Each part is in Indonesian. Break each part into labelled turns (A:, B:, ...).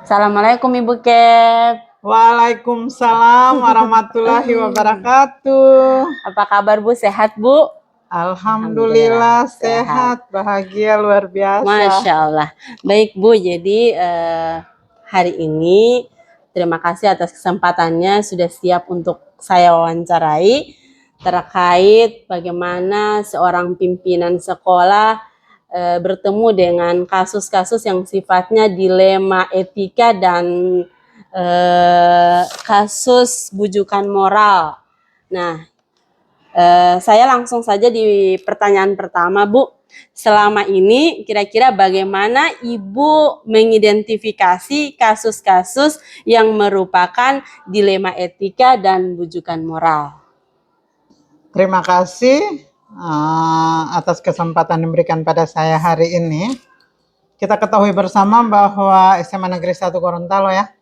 A: Assalamualaikum Ibu Ket.
B: Waalaikumsalam warahmatullahi wabarakatuh.
A: Apa kabar Bu? Sehat Bu?
B: Alhamdulillah sehat, bahagia luar biasa.
A: Masya Allah. Baik Bu, jadi hari ini terima kasih atas kesempatannya sudah siap untuk saya wawancarai terkait bagaimana seorang pimpinan sekolah bertemu dengan kasus-kasus yang sifatnya dilema etika dan kasus bujukan moral. Nah, saya langsung saja di pertanyaan pertama, Bu. Selama ini kira-kira bagaimana Ibu mengidentifikasi kasus-kasus yang merupakan dilema etika dan bujukan moral?
B: Terima kasih atas kesempatan yang diberikan pada saya hari ini. Kita ketahui bersama bahwa SMA Negeri 1 Gorontalo ya,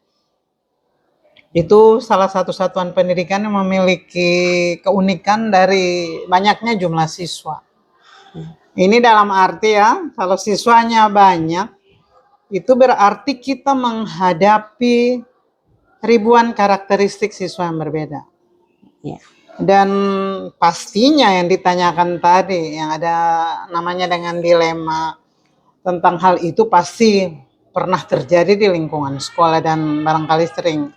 B: itu salah satu satuan pendidikan yang memiliki keunikan dari banyaknya jumlah siswa. Ini dalam arti ya, kalau siswanya banyak, itu berarti kita menghadapi ribuan karakteristik siswa yang berbeda.
A: Ya.
B: Dan pastinya yang ditanyakan tadi, yang ada namanya dengan dilema tentang hal itu pasti pernah terjadi di lingkungan sekolah dan barangkali sering.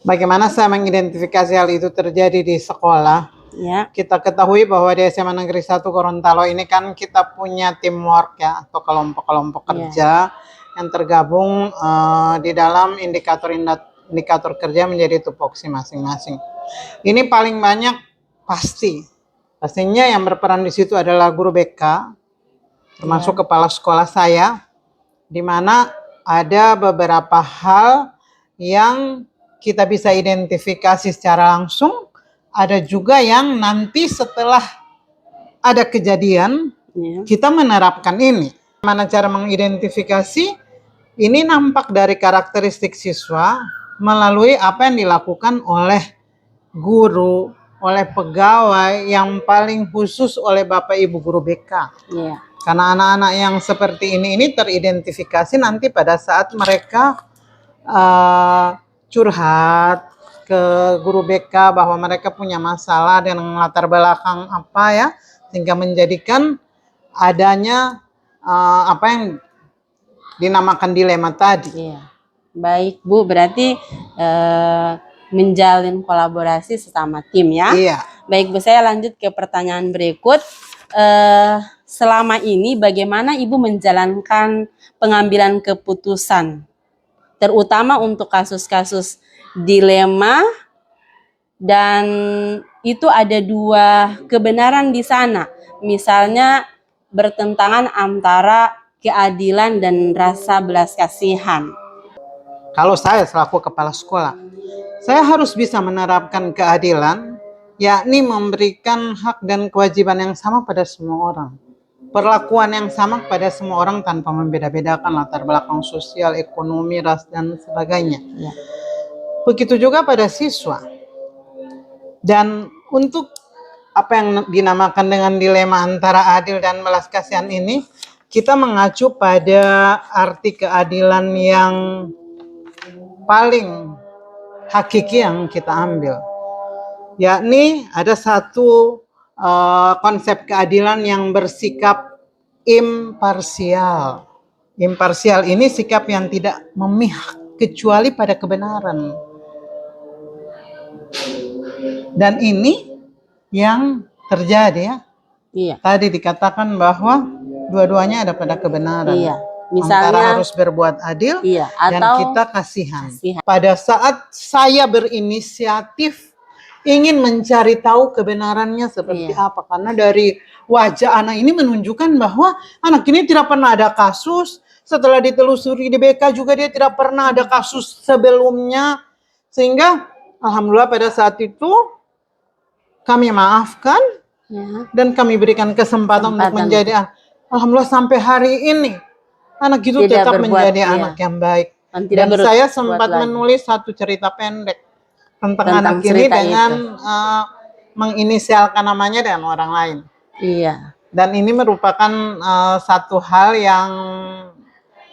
B: Bagaimana saya mengidentifikasi hal itu terjadi di sekolah?
A: Ya.
B: Kita ketahui bahwa di SMA Negeri 1 Gorontalo ini kan kita punya teamwork ya, atau kelompok-kelompok kerja yang tergabung di dalam indikator kerja menjadi tupoksi masing-masing. Ini paling banyak pastinya yang berperan di situ adalah guru BK, termasuk kepala sekolah saya, di mana ada beberapa hal yang kita bisa identifikasi secara langsung, ada juga yang nanti setelah ada kejadian kita menerapkan ini. Mana cara mengidentifikasi? Ini nampak dari karakteristik siswa melalui apa yang dilakukan oleh guru, oleh pegawai, yang paling khusus oleh Bapak Ibu guru BK. Karena anak-anak yang seperti ini teridentifikasi nanti pada saat mereka curhat ke guru BK bahwa mereka punya masalah dengan latar belakang apa ya, sehingga menjadikan adanya apa yang dinamakan dilema tadi.
A: Baik Bu, berarti menjalin kolaborasi sesama tim ya. Baik Bu, saya lanjut ke pertanyaan berikut. Selama ini bagaimana Ibu menjalankan pengambilan keputusan, terutama untuk kasus-kasus dilema, dan itu ada dua kebenaran di sana, misalnya bertentangan antara keadilan dan rasa belas kasihan.
B: Kalau saya selaku kepala sekolah, saya harus bisa menerapkan keadilan, yakni memberikan hak dan kewajiban yang sama pada semua orang, perlakuan yang sama pada semua orang tanpa membeda-bedakan latar belakang sosial, ekonomi, ras, dan sebagainya. Begitu juga pada siswa. Dan untuk apa yang dinamakan dengan dilema antara adil dan belas kasihan ini, kita mengacu pada arti keadilan yang paling hakiki yang kita ambil. Yakni ada satu konsep keadilan yang bersikap imparsial. Imparsial ini sikap yang tidak memihak kecuali pada kebenaran. Dan ini yang terjadi ya. Tadi dikatakan bahwa dua-duanya ada pada kebenaran. Misalnya, antara harus berbuat adil dan kita kasihan. Pada saat saya berinisiatif ingin mencari tahu kebenarannya seperti apa, karena dari wajah anak ini menunjukkan bahwa anak ini tidak pernah ada kasus. Setelah ditelusuri di BK juga dia tidak pernah ada kasus sebelumnya, sehingga alhamdulillah pada saat itu kami maafkan dan kami berikan kesempatan untuk menjadi, alhamdulillah sampai hari ini anak itu tetap menjadi anak yang baik. Dan saya sempat menulis satu cerita pendek tentang anak ini dengan menginisialkan namanya dengan orang lain.
A: Iya.
B: Dan ini merupakan satu hal yang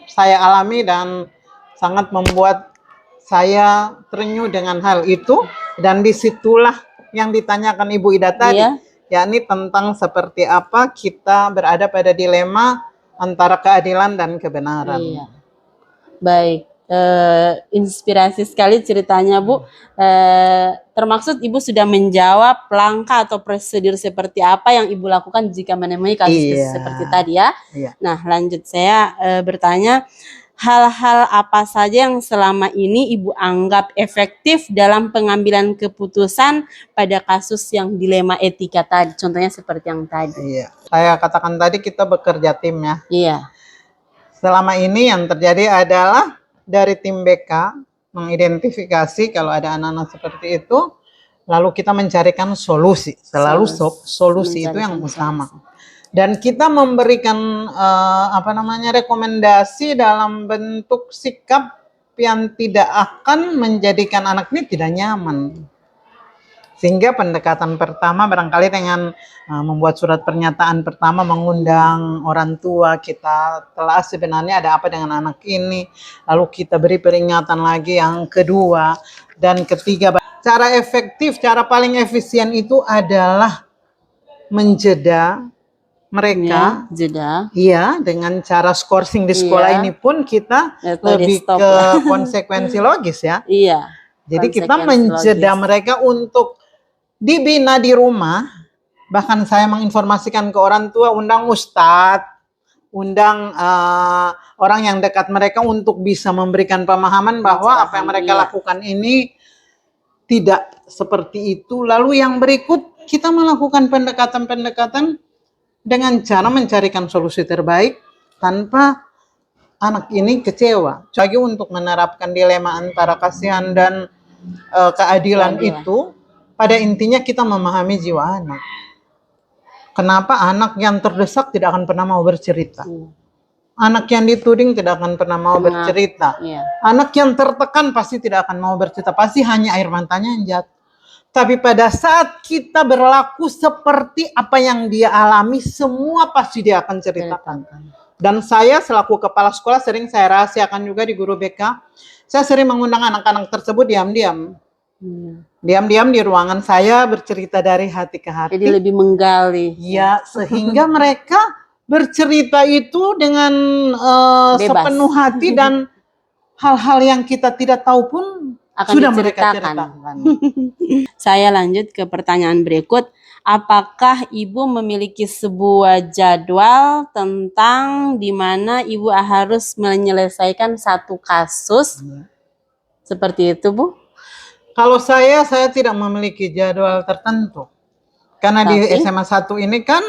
B: saya alami dan sangat membuat saya terenyuh dengan hal itu. Dan disitulah yang ditanyakan Ibu Ida tadi, yakni tentang seperti apa kita berada pada dilema antara keadilan dan kebenaran.
A: Iya. Baik, inspirasi sekali ceritanya Bu. Termaksud Ibu sudah menjawab langkah atau prosedur seperti apa yang Ibu lakukan jika menemui kasus seperti tadi ya. Nah, lanjut saya bertanya, hal-hal apa saja yang selama ini Ibu anggap efektif dalam pengambilan keputusan pada kasus yang dilema etika tadi? Contohnya seperti yang tadi.
B: Iya, saya katakan tadi kita bekerja tim ya.
A: Iya.
B: Selama ini yang terjadi adalah dari tim BK mengidentifikasi kalau ada anak-anak seperti itu, lalu kita mencarikan solusi. Selalu solusi itu yang utama. Dan kita memberikan rekomendasi dalam bentuk sikap yang tidak akan menjadikan anak ini tidak nyaman. Sehingga pendekatan pertama barangkali dengan membuat surat pernyataan pertama, mengundang orang tua, kita telah sebenarnya ada apa dengan anak ini, lalu kita beri peringatan lagi yang kedua dan ketiga. Cara efektif, cara paling efisien itu adalah menjeda mereka, iya, dengan cara skorsing di sekolah ini pun kita lebih ke konsekuensi logis ya.
A: Iya.
B: Jadi kita menjeda mereka untuk dibina di rumah. Bahkan saya menginformasikan ke orang tua, undang ustadz, undang orang yang dekat mereka untuk bisa memberikan pemahaman bahwa apa yang mereka lakukan ini tidak seperti itu. Lalu yang berikut kita melakukan pendekatan-pendekatan dengan cara mencarikan solusi terbaik tanpa anak ini kecewa. Lagi untuk menerapkan dilema antara kasihan dan keadilan itu, pada intinya kita memahami jiwa anak. Kenapa anak yang terdesak tidak akan pernah mau bercerita? Anak yang dituding tidak akan pernah mau bercerita. Anak yang tertekan pasti tidak akan mau bercerita. Pasti hanya air matanya yang jatuh. Tapi pada saat kita berlaku seperti apa yang dia alami, semua pasti dia akan ceritakan. Dan saya selaku kepala sekolah sering saya rahasiakan juga di guru BK. Saya sering mengundang anak-anak tersebut diam-diam. Diam-diam di ruangan saya bercerita dari hati ke hati.
A: Jadi lebih menggali.
B: Ya, sehingga mereka bercerita itu dengan sepenuh hati dan hal-hal yang kita tidak tahu pun akan sudah mereka ceritakan.
A: Saya lanjut ke pertanyaan berikut. Apakah Ibu memiliki sebuah jadwal tentang di mana Ibu harus menyelesaikan satu kasus? Seperti itu, Bu?
B: Kalau saya tidak memiliki jadwal tertentu. Karena di SMA 1 ini kan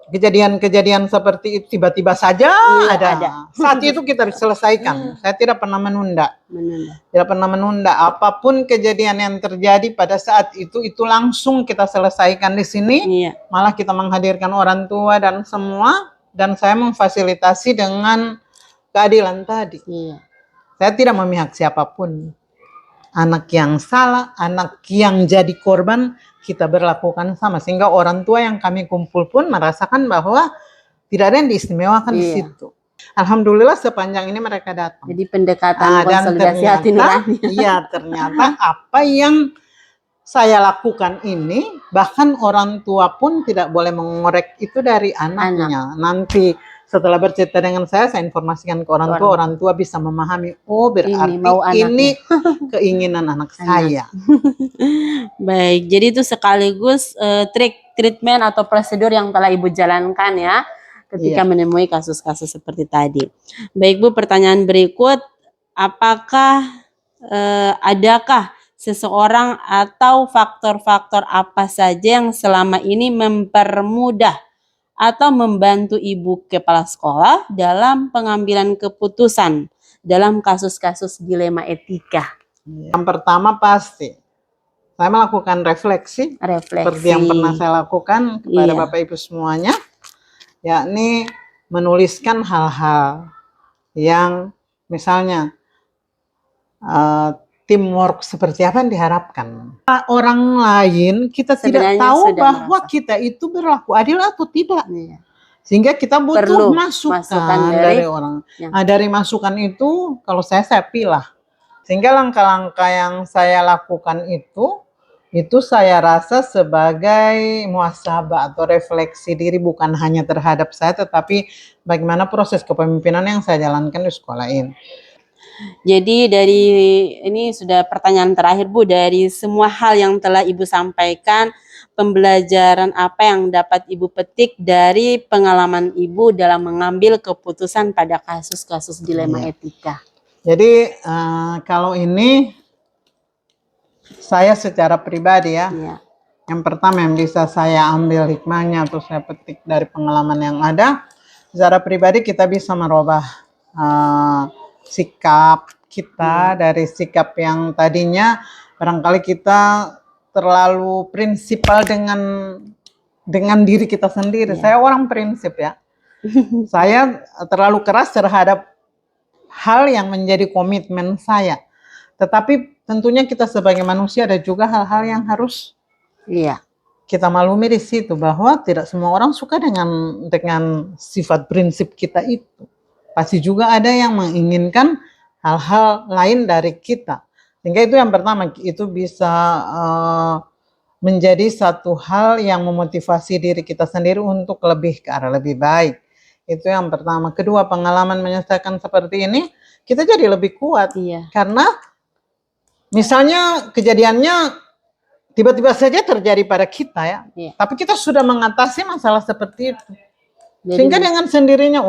B: kejadian-kejadian seperti itu tiba-tiba saja ada. Saat itu kita selesaikan. Saya tidak pernah menunda. Tidak pernah menunda. Apapun kejadian yang terjadi pada saat itu langsung kita selesaikan di sini. Malah kita menghadirkan orang tua dan semua. Dan saya memfasilitasi dengan keadilan tadi. Saya tidak memihak siapapun. Anak yang salah, anak yang jadi korban, kita berlakukan sama. Sehingga orang tua yang kami kumpul pun merasakan bahwa tidak ada yang diistimewakan di situ. Alhamdulillah sepanjang ini mereka datang.
A: Jadi pendekatan konsolidasi hati nurani.
B: Iya, ternyata apa yang saya lakukan ini, bahkan orang tua pun tidak boleh mengorek itu dari anaknya. Nanti setelah bercerita dengan saya informasikan ke orang tua bisa memahami, oh berarti ini keinginan anak saya.
A: Baik, jadi itu sekaligus treatment atau prosedur yang telah Ibu jalankan ya, ketika menemui kasus-kasus seperti tadi. Baik Bu, pertanyaan berikut, apakah adakah seseorang atau faktor-faktor apa saja yang selama ini mempermudah atau membantu Ibu kepala sekolah dalam pengambilan keputusan dalam kasus-kasus dilema etika?
B: Yang pertama pasti saya melakukan refleksi. Seperti yang pernah saya lakukan kepada Bapak Ibu semuanya, yakni menuliskan hal-hal yang misalnya teamwork seperti apa yang diharapkan. Orang lain kita
A: Sebenarnya
B: tidak tahu
A: sudah
B: bahwa
A: merasa.
B: kita itu berlaku adil atau tidak.
A: Iya.
B: Sehingga kita butuh
A: Perlu
B: masukan dari orang.
A: yang
B: Nah, dari masukan itu kalau saya pilih. Sehingga langkah-langkah yang saya lakukan itu saya rasa sebagai muhasabah atau refleksi diri, bukan hanya terhadap saya, tetapi bagaimana proses kepemimpinan yang saya jalankan di sekolah ini.
A: Jadi dari ini sudah pertanyaan terakhir Bu, dari semua hal yang telah Ibu sampaikan, pembelajaran apa yang dapat Ibu petik dari pengalaman Ibu dalam mengambil keputusan pada kasus-kasus dilema etika?
B: Jadi kalau ini saya secara pribadi ya, yang pertama yang bisa saya ambil hikmahnya atau saya petik dari pengalaman yang ada, secara pribadi kita bisa merubah sikap kita dari sikap yang tadinya barangkali kita terlalu prinsipal dengan diri kita sendiri. Saya orang prinsip ya. Saya terlalu keras terhadap hal yang menjadi komitmen saya. Tetapi tentunya kita sebagai manusia ada juga hal-hal yang harus kita maklumi di situ, bahwa tidak semua orang suka dengan sifat prinsip kita itu. Pasti juga ada yang menginginkan hal-hal lain dari kita. Sehingga itu yang pertama, itu bisa menjadi satu hal yang memotivasi diri kita sendiri untuk lebih ke arah lebih baik. Itu yang pertama. Kedua, pengalaman menyelesaikan seperti ini, kita jadi lebih kuat. Karena misalnya kejadiannya tiba-tiba saja terjadi pada kita ya. Tapi kita sudah mengatasi masalah seperti itu. Sehingga dengan sendirinya,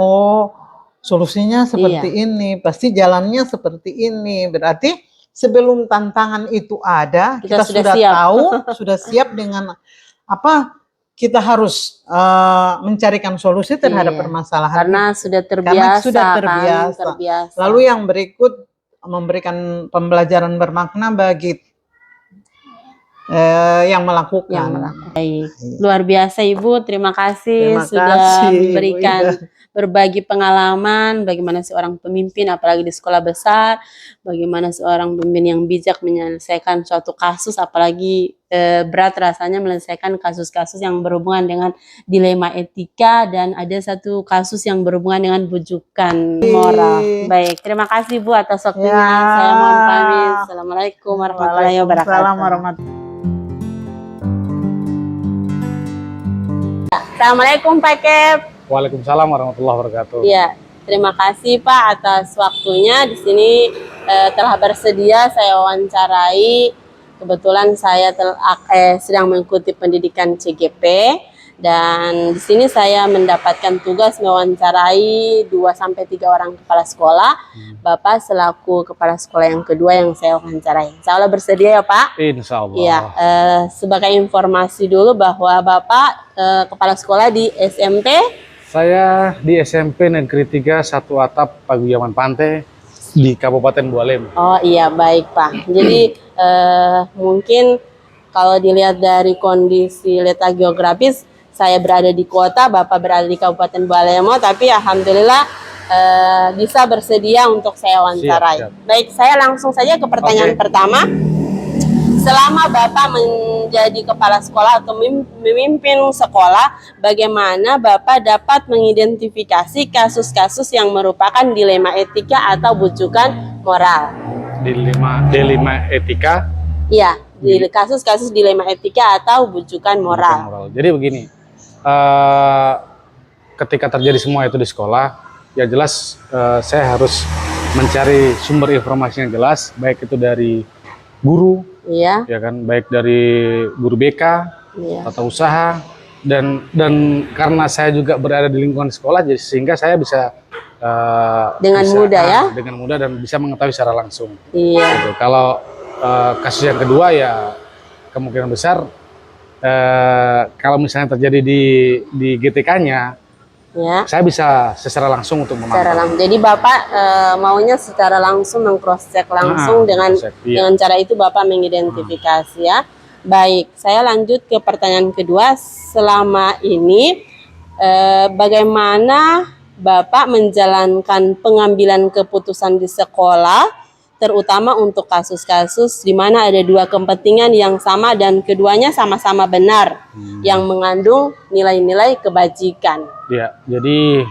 B: solusinya seperti ini, pasti jalannya seperti ini. Berarti sebelum tantangan itu ada, kita sudah siap. Tahu, sudah siap dengan apa kita harus mencarikan solusi terhadap permasalahan.
A: Karena sudah terbiasa.
B: Lalu yang berikut, memberikan pembelajaran bermakna bagi yang melakukan.
A: Baik. Luar biasa Ibu, terima kasih sudah memberikan berbagi pengalaman bagaimana seorang pemimpin apalagi di sekolah besar, bagaimana seorang pemimpin yang bijak menyelesaikan suatu kasus, apalagi berat rasanya menyelesaikan kasus-kasus yang berhubungan dengan dilema etika, dan ada satu kasus yang berhubungan dengan bujukan moral. Baik, terima kasih Bu atas waktunya. Saya mohon pamit. Assalamualaikum warahmatullahi wabarakatuh. Assalamualaikum Pak Kep.
C: Waalaikumsalam warahmatullahi wabarakatuh.
A: Ya, terima kasih Pak atas waktunya. Di sini telah bersedia saya wawancarai. Kebetulan saya sedang mengikuti pendidikan CGP, dan di sini saya mendapatkan tugas mewawancarai 2-3 orang kepala sekolah. Bapak selaku kepala sekolah yang kedua yang saya wawancarai. Insya Allah bersedia ya Pak?
C: Insya Allah.
A: Ya, sebagai informasi dulu bahwa Bapak kepala sekolah di SMP.
C: Saya di SMP Negeri 3 Satu Atap Paguyuban Pantai di Kabupaten Bualem.
A: Oh iya, baik Pak. Jadi mungkin kalau dilihat dari kondisi letak geografis, saya berada di kota, Bapak berada di Kabupaten Bualem, tapi alhamdulillah bisa bersedia untuk saya wawancarai. Baik, saya langsung saja ke pertanyaan pertama. Selama Bapak menjadi kepala sekolah atau memimpin sekolah, bagaimana Bapak dapat mengidentifikasi kasus-kasus yang merupakan dilema etika atau bujukan moral?
C: Dilema etika?
A: Iya, kasus-kasus dilema etika atau bujukan moral.
C: Jadi begini, ketika terjadi semua itu di sekolah, ya jelas saya harus mencari sumber informasi yang jelas, baik itu dari guru, ya kan, baik dari guru BK atau usaha, dan karena saya juga berada di lingkungan sekolah, jadi sehingga saya bisa dengan mudah dan bisa mengetahui secara langsung. Gitu. Kalau kasus yang kedua ya kemungkinan besar kalau misalnya terjadi di GTK-nya, saya bisa secara langsung untuk memantau.
A: Jadi Bapak maunya secara langsung meng-cross check langsung dengan cara itu Bapak mengidentifikasi ya. Baik, saya lanjut ke pertanyaan kedua. Selama ini bagaimana Bapak menjalankan pengambilan keputusan di sekolah terutama untuk kasus-kasus di mana ada dua kepentingan yang sama dan keduanya sama-sama benar, yang mengandung nilai-nilai kebajikan.
C: Ya, jadi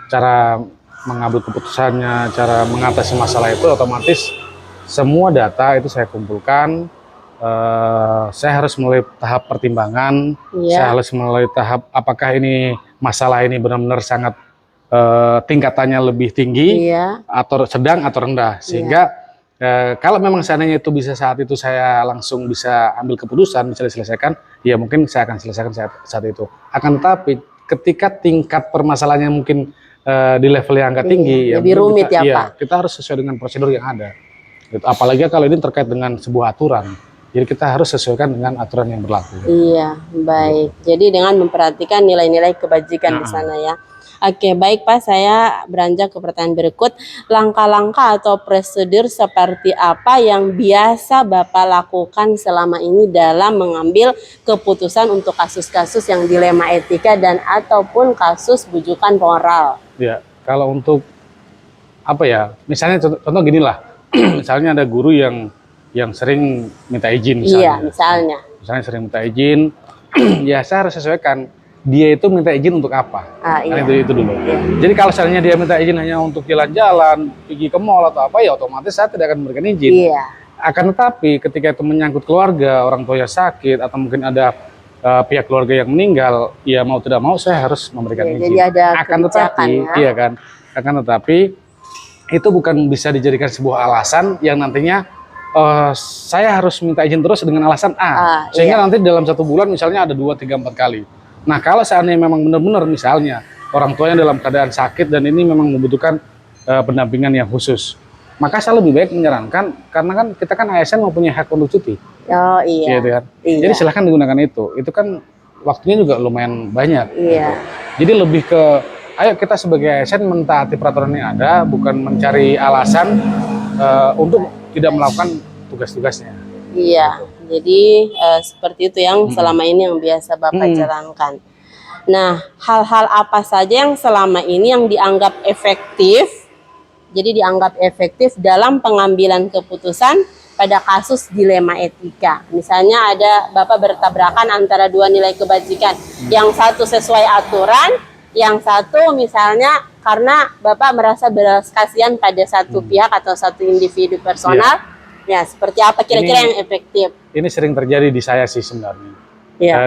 C: cara mengambil keputusannya, cara mengatasi masalah itu otomatis semua data itu saya kumpulkan. Saya harus melalui tahap pertimbangan, saya harus melalui tahap apakah ini masalah ini benar-benar sangat tingkatannya lebih tinggi, atau sedang atau rendah, sehingga kalau memang seandainya itu bisa saat itu saya langsung bisa ambil keputusan, bisa diselesaikan, ya mungkin saya akan selesaikan saat itu. Akan tetapi ketika tingkat permasalahannya mungkin di level yang agak tinggi,
A: lebih rumit Pak.
C: Kita harus sesuai dengan prosedur yang ada. Gitu. Apalagi kalau ini terkait dengan sebuah aturan. Jadi kita harus sesuaikan dengan aturan yang berlaku.
A: Iya, baik. Jadi dengan memperhatikan nilai-nilai kebajikan di sana ya. Oke, baik Pak, saya beranjak ke pertanyaan berikut. Langkah-langkah atau prosedur seperti apa yang biasa Bapak lakukan selama ini dalam mengambil keputusan untuk kasus-kasus yang dilema etika dan ataupun kasus bujukan moral?
C: Ya, kalau untuk apa ya, misalnya contoh gini lah, misalnya ada guru yang sering minta izin misalnya.
A: Iya, misalnya
C: sering minta izin, ya saya harus sesuaikan dia itu minta izin untuk apa. Kan itu dulu. Jadi kalau misalnya dia minta izin hanya untuk jalan-jalan, pergi ke mall atau apa, ya otomatis saya tidak akan memberikan izin. Akan tetapi ketika itu menyangkut keluarga, orang tuanya sakit atau mungkin ada pihak keluarga yang meninggal, ya mau tidak mau saya harus memberikan izin.
A: Jadi ada
C: akan tetapi, iya kan, akan tetapi itu bukan bisa dijadikan sebuah alasan yang nantinya saya harus minta izin terus dengan alasan A, sehingga nanti dalam 1 bulan misalnya ada 2, 3, 4 kali. Nah kalau seandainya memang benar-benar misalnya orang tuanya dalam keadaan sakit dan ini memang membutuhkan pendampingan yang khusus, maka saya lebih baik menyarankan, karena kan kita kan ASN mempunyai hak untuk cuti. Gitu kan? Jadi silahkan digunakan itu kan waktunya juga lumayan banyak. Jadi lebih ke ayo kita sebagai ASN mentaati peraturan yang ada, bukan mencari alasan untuk tidak melakukan tugas-tugasnya.
A: Iya, jadi seperti itu yang selama ini yang biasa Bapak jalankan. Nah, hal-hal apa saja yang selama ini yang dianggap efektif, jadi dianggap efektif dalam pengambilan keputusan pada kasus dilema etika. Misalnya ada Bapak bertabrakan antara dua nilai kebajikan, yang satu sesuai aturan, yang satu misalnya karena Bapak merasa belas kasihan pada satu pihak atau satu individu personal, ya seperti apa kira-kira yang efektif?
C: Ini sering terjadi di saya sih sebenarnya.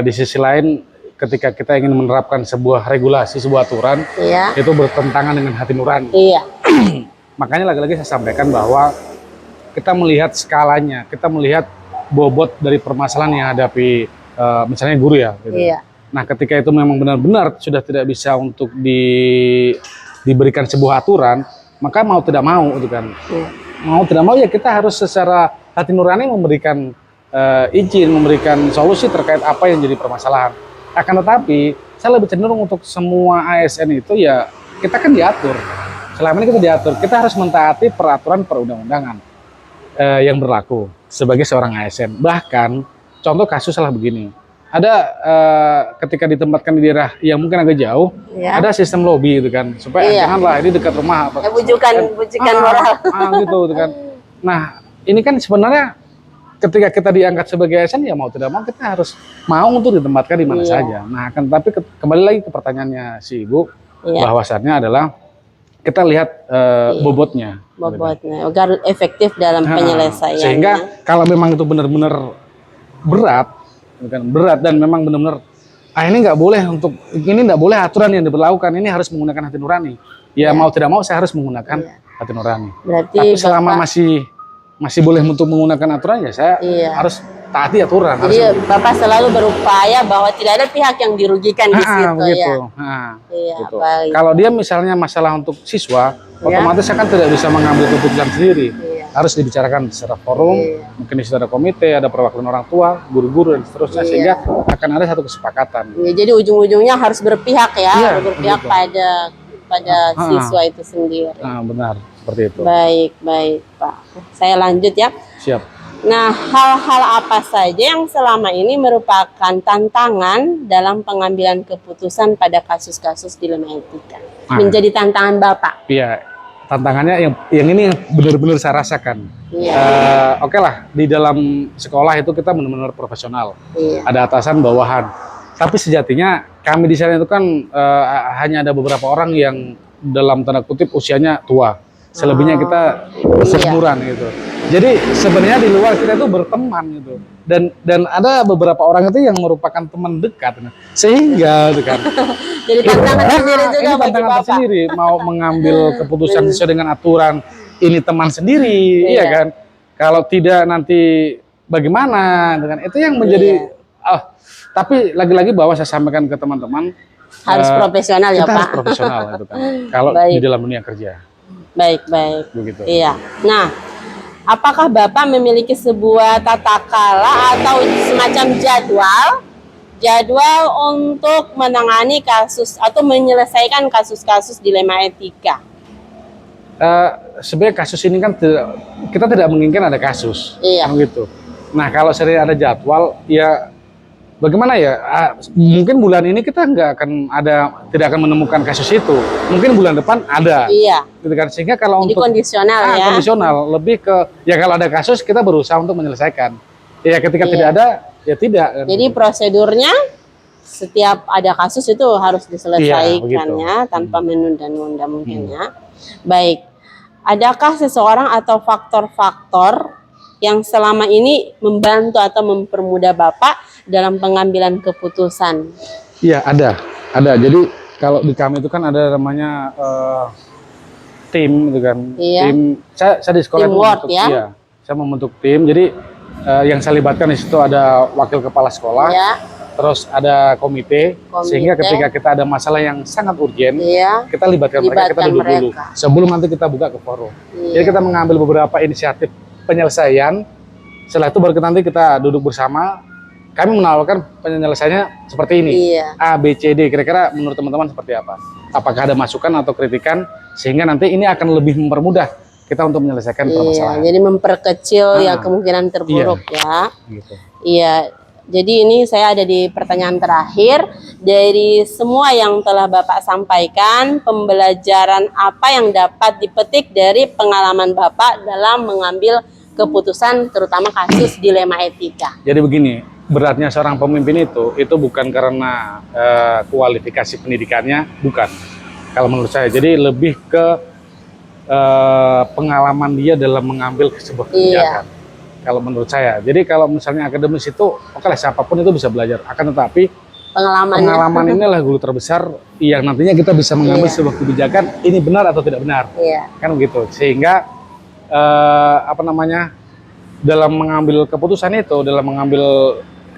C: Di sisi lain, ketika kita ingin menerapkan sebuah regulasi, sebuah aturan, itu bertentangan dengan hati nurani. Makanya lagi-lagi saya sampaikan bahwa kita melihat skalanya, kita melihat bobot dari permasalahan yang hadapi misalnya guru ya. Gitu. Nah, ketika itu memang benar-benar sudah tidak bisa untuk diberikan sebuah aturan, maka mau tidak mau, itu kan, mau tidak mau ya kita harus secara hati nurani memberikan izin, memberikan solusi terkait apa yang jadi permasalahan. Akan tetapi, saya lebih cenderung untuk semua ASN itu ya kita kan diatur. Selama ini kita diatur, kita harus mentaati peraturan perundang-undangan yang berlaku sebagai seorang ASN. Bahkan contoh kasus salah begini. Ada ketika ditempatkan di daerah yang mungkin agak jauh, ada sistem lobby gitu kan, supaya janganlah ini dekat rumah.
A: Bujukan moral.
C: Gitu kan. Nah, ini kan sebenarnya ketika kita diangkat sebagai ASN ya mau tidak mau kita harus mau untuk ditempatkan di mana saja. Nah, akan tapi kembali lagi ke pertanyaannya si Ibu, bahwasannya adalah kita lihat bobotnya.
A: Agar efektif dalam penyelesaiannya.
C: Sehingga kalau memang itu benar-benar berat dan memang benar-benar ini nggak boleh aturan yang diberlakukan, ini harus menggunakan hati nurani. Ya mau tidak mau saya harus menggunakan hati nurani.
A: Berarti
C: tapi selama masih boleh untuk menggunakan aturan ya saya harus taati aturan.
A: Jadi Bapak selalu berupaya bahwa tidak ada pihak yang dirugikan di situ
C: gitu. Gitu. Kalau dia misalnya masalah untuk siswa, otomatis saya kan tidak bisa mengambil keputusan sendiri. Harus dibicarakan secara forum, mungkin di situ ada komite, ada perwakilan orang tua, guru-guru dan seterusnya, sehingga akan ada satu kesepakatan.
A: Jadi ujung-ujungnya harus berpihak berpihak pada siswa itu sendiri.
C: Benar, seperti itu.
A: Baik Pak. Saya lanjut ya.
C: Siap.
A: Nah, hal-hal apa saja yang selama ini merupakan tantangan dalam pengambilan keputusan pada kasus-kasus dilema etika? Menjadi tantangan Bapak.
C: Iya. tantangannya yang ini benar-benar saya rasakan. Oke lah, di dalam sekolah itu kita benar-benar profesional. Ada atasan, bawahan. Tapi sejatinya kami di sana itu kan hanya ada beberapa orang yang dalam tanda kutip usianya tua. Selebihnya kita seumuran gitu. Jadi sebenarnya di luar kita itu berteman gitu. Dan ada beberapa orang itu yang merupakan teman dekat. Sehingga gitu kan.
A: Jadi tantangan sendiri juga
C: ini
A: bagi
C: tantangan
A: Bapak.
C: sendiri, mau mengambil keputusan sesuai dengan aturan. Ini teman sendiri, iya kan? Kalau tidak nanti bagaimana dengan itu yang menjadi tapi lagi-lagi bahwa saya sampaikan ke teman-teman
A: harus profesional ya
C: kita
A: Pak.
C: harus profesional itu kan. Kalau di dalam dunia kerja.
A: Baik.
C: Begitu.
A: Iya. Nah, apakah Bapak memiliki sebuah tata krala atau semacam jadwal untuk menangani kasus atau menyelesaikan kasus-kasus dilema etika?
C: Sebenarnya kasus ini kan kita tidak menginginkan ada kasus, kan gitu. Nah kalau sering ada jadwal, ya bagaimana ya? Mungkin bulan ini kita tidak akan menemukan kasus itu. Mungkin bulan depan ada.
A: Iya.
C: Gitu kan. Sehingga kalau
A: jadi
C: untuk
A: kondisional ya.
C: Kondisional, lebih ke ya kalau ada kasus kita berusaha untuk menyelesaikan. Ya ketika tidak ada, ya tidak.
A: Jadi prosedurnya setiap ada kasus itu harus diselesaikan ya, tanpa menunda-nunda mungkin ya. Baik. Adakah seseorang atau faktor-faktor yang selama ini membantu atau mempermudah Bapak dalam pengambilan keputusan?
C: Iya, ada. Jadi kalau di kami itu kan ada namanya tim gitu kan.
A: Iya.
C: Tim saya di sekolah
A: Teamwork,
C: itu
A: ya?
C: Iya, saya membentuk tim. Jadi yang saya libatkan di situ ada wakil kepala sekolah.
A: Ya.
C: Terus ada komite, sehingga ketika kita ada masalah yang sangat urgen, kita libatkan mereka, kita duduk dulu sebelum nanti kita buka ke forum. Jadi kita mengambil beberapa inisiatif penyelesaian. Setelah itu baru nanti kita duduk bersama. Kami menawarkan penyelesaiannya seperti ini, A, B, C, D. Kira-kira menurut teman-teman seperti apa? Apakah ada masukan atau kritikan sehingga nanti ini akan lebih mempermudah kita untuk menyelesaikan permasalahan.
A: Jadi memperkecil ya kemungkinan terburuk ya.
C: Gitu.
A: Iya. Jadi ini saya ada di pertanyaan terakhir. Dari semua yang telah Bapak sampaikan, pembelajaran apa yang dapat dipetik dari pengalaman Bapak dalam mengambil keputusan terutama kasus dilema etika?
C: Jadi begini, beratnya seorang pemimpin itu bukan karena kualifikasi pendidikannya, bukan. Kalau menurut saya, jadi lebih ke pengalaman dia dalam mengambil sebuah kebijakan. Kalau menurut saya, jadi kalau misalnya akademis itu, oke lah siapapun itu bisa belajar. Akan tetapi pengalaman inilah guru terbesar yang nantinya kita bisa mengambil sebuah kebijakan ini benar atau tidak benar, kan begitu. Sehingga dalam mengambil keputusan itu,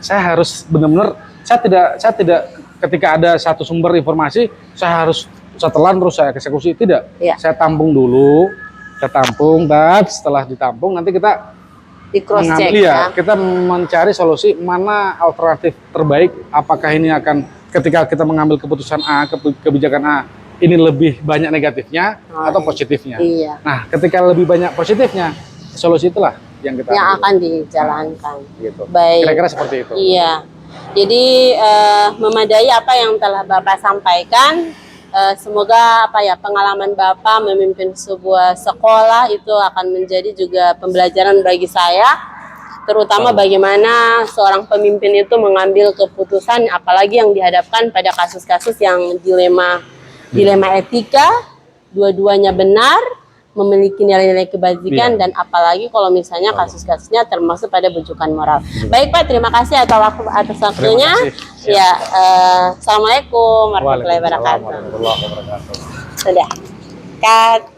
C: saya harus benar-benar saya tidak ketika ada satu sumber informasi saya harus setelan terus saya eksekusi, tidak. Saya tampung dulu, dan setelah ditampung nanti kita
A: di cross check
C: kita mencari solusi mana alternatif terbaik. Apakah ini akan ketika kita mengambil keputusan A, kebijakan A ini lebih banyak negatifnya atau positifnya. Nah, ketika lebih banyak positifnya, solusi itulah yang
A: akan dijalankan.
C: Gitu.
A: Baik.
C: Kira-kira seperti itu.
A: Iya. Jadi memadai apa yang telah Bapak sampaikan. Semoga pengalaman Bapak memimpin sebuah sekolah itu akan menjadi juga pembelajaran bagi saya, terutama bagaimana seorang pemimpin itu mengambil keputusan, apalagi yang dihadapkan pada kasus-kasus yang dilema etika, dua-duanya benar, memiliki nilai-nilai kebajikan, dan apalagi kalau misalnya kasus-kasusnya termasuk pada bujukan moral. Baik Pak, terima kasih atas waktunya. Ya, Assalamualaikum warahmatullahi wabarakatuh.
C: Waalaikumsalam warahmatullahi wabarakatuh.
A: Sudah. Cut.